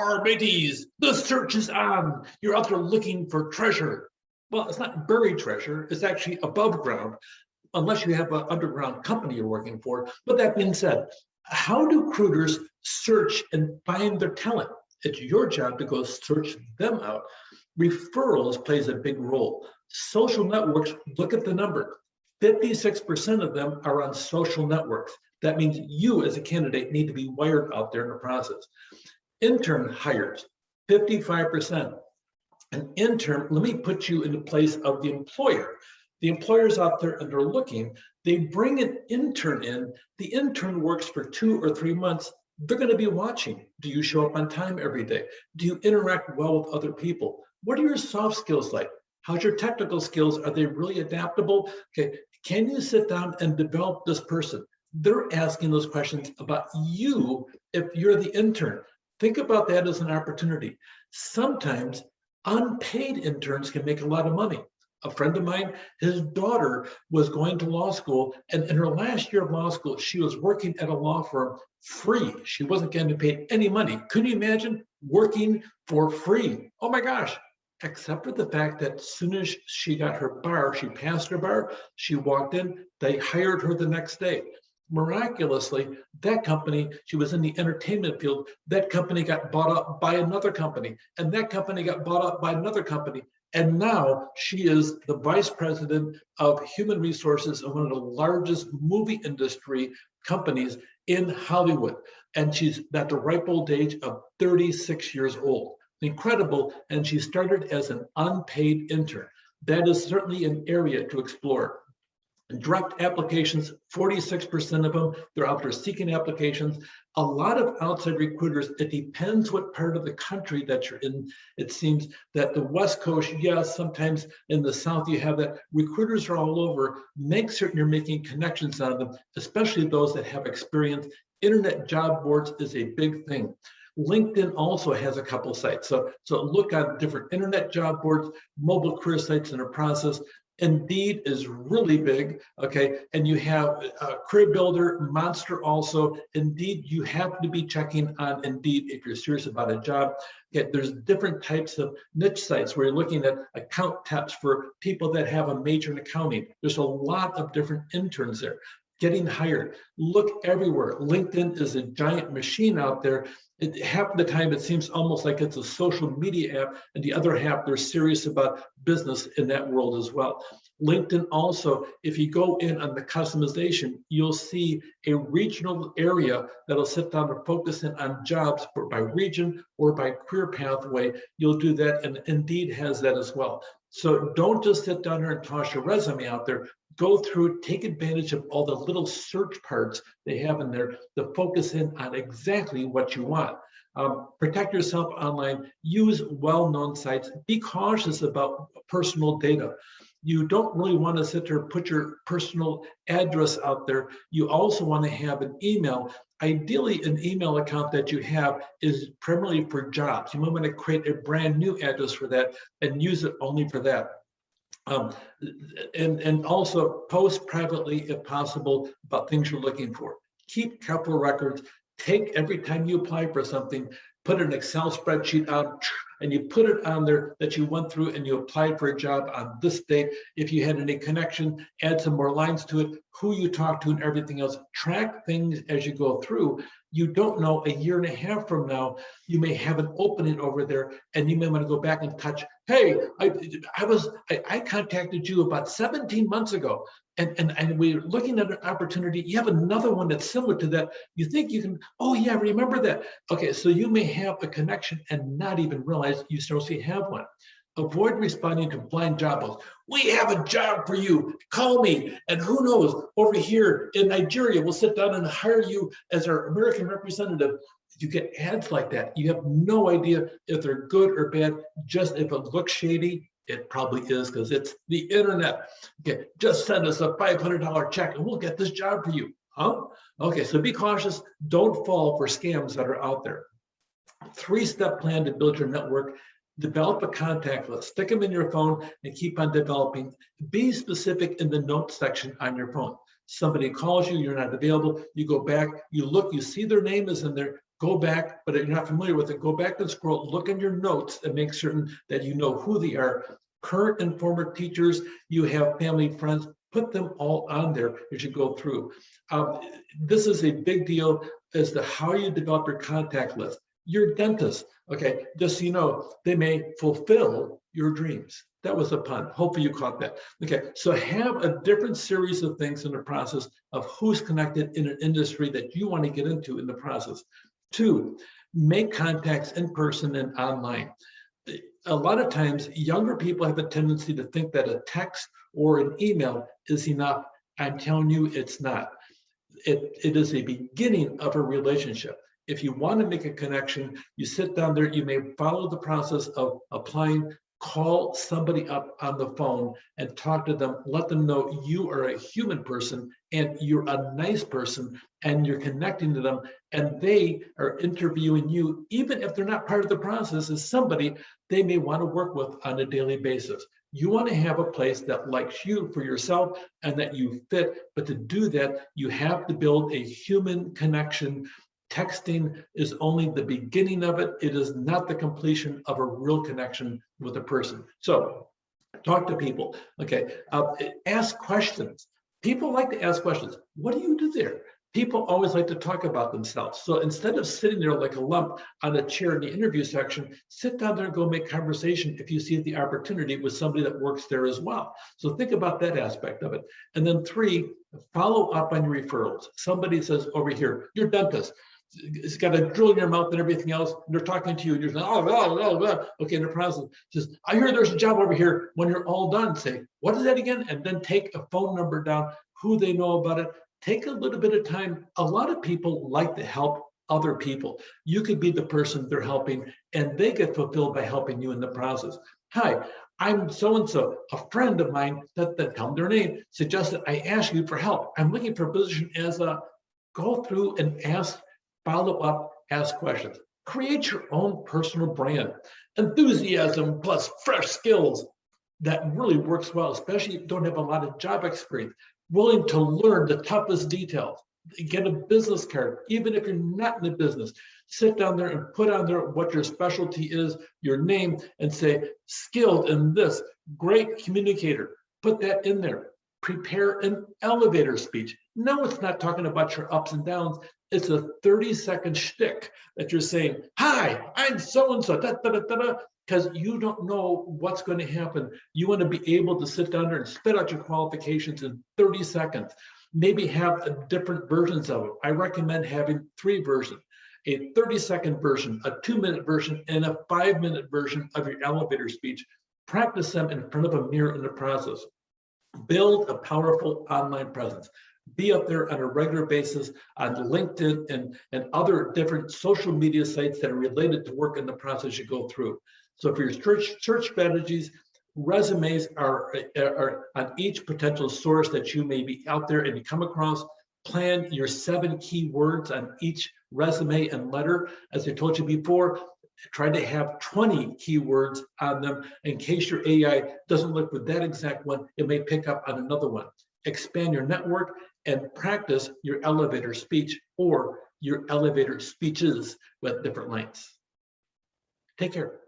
our mateys, the search is on. You're out there looking for treasure. Well, it's not buried treasure. It's actually above ground, unless you have an underground company you're working for. But that being said, how do recruiters search and find their talent? It's your job to go search them out. Referrals plays a big role. Social networks, look at the number. 56% of them are on social networks. That means you as a candidate need to be wired out there in the process. Intern hires, 55%. An intern, let me put you in the place of the employer. The employer's out there and they're looking, they bring an intern in, the intern works for 2 or 3 months, they're gonna be watching. Do you show up on time every day? Do you interact well with other people? What are your soft skills like? How's your technical skills? Are they really adaptable? Okay, can you sit down and develop this person? They're asking those questions about you if you're the intern. Think about that as an opportunity. Sometimes unpaid interns can make a lot of money. A friend of mine, his daughter was going to law school, and in her last year of law school, she was working at a law firm free. She wasn't getting paid any money. Couldn't you imagine working for free? Oh my gosh. Except for the fact that as soon as she got her bar, she passed her bar, she walked in, they hired her the next day. Miraculously, that company, she was in the entertainment field, that company got bought up by another company, and that company got bought up by another company. And now she is the vice president of human resources of one of the largest movie industry companies in Hollywood. And she's at the ripe old age of 36 years old. Incredible. And she started as an unpaid intern. That is certainly an area to explore. Direct applications, 46% of them, they're out there seeking applications. A lot of outside recruiters, it depends what part of the country that you're in. It seems that the West Coast, yes, sometimes in the South you have that. Recruiters are all over. Make certain you're making connections on them, especially those that have experience. Internet job boards is a big thing. LinkedIn also has a couple sites. So look at different internet job boards, mobile career sites in a process. Indeed is really big, okay? And you have Career Builder, Monster also. Indeed, you have to be checking on Indeed if you're serious about a job. Okay, there's different types of niche sites where you're looking at account taps for people that have a major in accounting. There's a lot of different interns there. Getting hired, look everywhere. LinkedIn is a giant machine out there. Half the time it seems almost like it's a social media app, and the other half they're serious about business in that world as well. LinkedIn also, if you go in on the customization, you'll see a regional area that'll sit down and focus in on jobs by region or by career pathway. You'll do that, and Indeed has that as well. So don't just sit down there and toss your resume out there. Go through, take advantage of all the little search parts they have in there to focus in on exactly what you want. Protect yourself online, use well-known sites, be cautious about personal data. You don't really want to sit there and put your personal address out there. You also want to have an email. Ideally, an email account that you have is primarily for jobs. You might want to create a brand new address for that and use it only for that. And also post privately if possible about things you're looking for. Keep careful records. Take every time you apply for something, put an Excel spreadsheet out, and you put it on there that you went through and you applied for a job on this date. If you had any connection, add some more lines to it, who you talked to and everything else. Track things as you go through. You don't know, a year and a half from now, you may have an opening over there and you may want to go back and touch, hey, I contacted you about 17 months ago and we're looking at an opportunity. You have another one that's similar to that. You think you can, oh yeah, remember that. Okay, so you may have a connection and not even realize you still have one. Avoid responding to blind job posts. We have a job for you. Call me. And who knows, over here in Nigeria, we'll sit down and hire you as our American representative. You get ads like that. You have no idea if they're good or bad. Just if it looks shady, it probably is because it's the internet. Okay, just send us a $500 check and we'll get this job for you. Huh? Okay, so be cautious. Don't fall for scams that are out there. 3-step plan to build your network. Develop a contact list, stick them in your phone and keep on developing. Be specific in the notes section on your phone. Somebody calls you, you're not available, you go back, you look, you see their name is in there, go back, but if you're not familiar with it, go back and scroll, look in your notes and make certain that you know who they are. Current and former teachers, you have family, friends, put them all on there as you go through. This is a big deal as to how you develop your contact list. Your dentist, okay, just so you know, they may fulfill your dreams. That was a pun. Hopefully you caught that. Okay, so have a different series of things in the process of who's connected in an industry that you want to get into in the process. 2, make contacts in person and online. A lot of times, younger people have a tendency to think that a text or an email is enough. I'm telling you, it's not. It is a beginning of a relationship. If you want to make a connection, you sit down there, you may follow the process of applying, call somebody up on the phone and talk to them, let them know you are a human person and you're a nice person and you're connecting to them and they are interviewing you, even if they're not part of the process, as somebody they may want to work with on a daily basis. You want to have a place that likes you for yourself and that you fit, but to do that, you have to build a human connection. Texting is only the beginning of it. It is not the completion of a real connection with a person. So talk to people, okay? Ask questions. People like to ask questions. What do you do there? People always like to talk about themselves. So instead of sitting there like a lump on a chair in the interview section, sit down there and go make conversation if you see the opportunity with somebody that works there as well. So think about that aspect of it. And then 3, follow up on your referrals. Somebody says over here, your dentist, it's got a drill in your mouth and everything else, and they're talking to you, and you're saying, okay, in the process, just, I hear there's a job over here. When you're all done, say, what is that again? And then take a phone number down, who they know about it. Take a little bit of time. A lot of people like to help other people. You could be the person they're helping, and they get fulfilled by helping you in the process. Hi, I'm so-and-so, a friend of mine that tell them their name, suggested I ask you for help. I'm looking for a position as a, go through and ask, follow up, ask questions. Create your own personal brand. Enthusiasm plus fresh skills. That really works well, especially if you don't have a lot of job experience. Willing to learn the toughest details. Get a business card, even if you're not in the business. Sit down there and put on there what your specialty is, your name, and say, skilled in this, great communicator. Put that in there. Prepare an elevator speech. No, it's not talking about your ups and downs. It's a 30-second shtick that you're saying, hi, I'm so-and-so, because you don't know what's going to happen. You want to be able to sit down there and spit out your qualifications in 30 seconds. Maybe have different versions of it. I recommend having 3 versions, a 30-second version, a 2-minute version, and a 5-minute version of your elevator speech. Practice them in front of a mirror in the process. Build a powerful online presence. Be up there on a regular basis on LinkedIn and other different social media sites that are related to work in the process you go through. So for your search strategies, resumes are on each potential source that you may be out there and you come across. Plan your 7 keywords on each resume and letter. As I told you before, try to have 20 keywords on them in case your AI doesn't look for that exact one, it may pick up on another one. Expand your network and practice your elevator speech or your elevator speeches with different lengths. Take care.